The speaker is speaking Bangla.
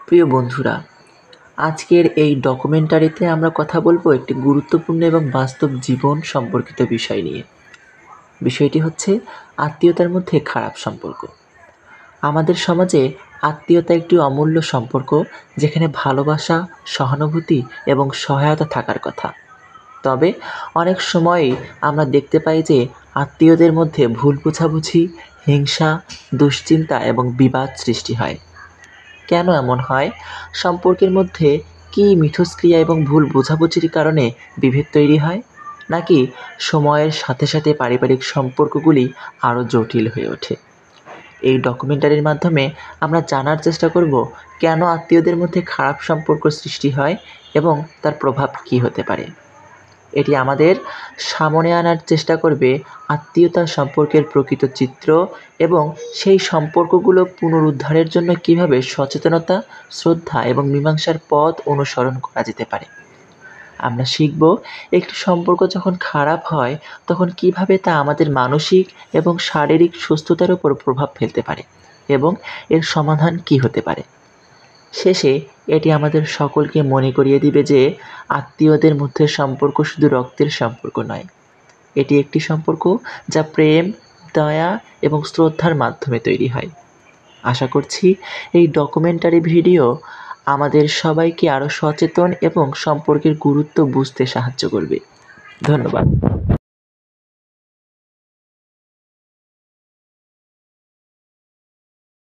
প্রিয় বন্ধুরা, আজকের এই ডকুমেন্টারিতে আমরা কথা বলবো একটি গুরুত্বপূর্ণ এবং বাস্তব জীবন সম্পর্কিত বিষয় নিয়ে। বিষয়টি হচ্ছে আত্মীয়তার মধ্যে খারাপ সম্পর্ক। আমাদের সমাজে আত্মীয়তা একটি অমূল্য সম্পর্ক, যেখানে ভালোবাসা, সহানুভূতি এবং সহায়তা থাকার কথা। তবে অনেক সময়ই আমরা দেখতে পাই যে আত্মীয়দের মধ্যে ভুল বোঝাবুঝি, হিংসা, দুশ্চিন্তা এবং বিবাদ সৃষ্টি হয়। কেন এমন হয়? সম্পর্কের মধ্যে কি মিথস্ক্রিয়া এবং ভুল বোঝাবুঝির কারণে বিভেদ তৈরি হয়? নাকি সময়ের সাথে সাথে পারিবারিক সম্পর্কগুলি আরও জটিল হয়ে ওঠে? এই ডকুমেন্টারির মাধ্যমে আমরা জানার চেষ্টা করব কেন আত্মীয়দের মধ্যে খারাপ সম্পর্ক সৃষ্টি হয় এবং তার প্রভাব কী হতে পারে। এটি আমাদের সামনে আনার চেষ্টা করবে আত্মীয়তা সম্পর্কের প্রকৃত চিত্র এবং সেই সম্পর্কগুলো পুনরুদ্ধারের জন্য কীভাবে সচেতনতা, শ্রদ্ধা এবং মীমাংসার পথ অনুসরণ করা যেতে পারে। আমরা শিখব একটি সম্পর্ক যখন খারাপ হয় তখন কিভাবে তা আমাদের মানসিক এবং শারীরিক সুস্থতার উপর প্রভাব ফেলতে পারে এবং এর সমাধান কী হতে পারে। শেষে এটি আমাদের সকলকে মনে করিয়ে দিবে যে আত্মীয়দের মধ্যে সম্পর্ক শুধু রক্তের সম্পর্ক নয়, এটি একটি সম্পর্ক যা প্রেম, দয়া এবং শ্রদ্ধার মাধ্যমে তৈরি হয়। আশা করছি এই ডকুমেন্টারি ভিডিও আমাদের সবাইকে আরও সচেতন এবং সম্পর্কের গুরুত্ব বুঝতে সাহায্য করবে। ধন্যবাদ।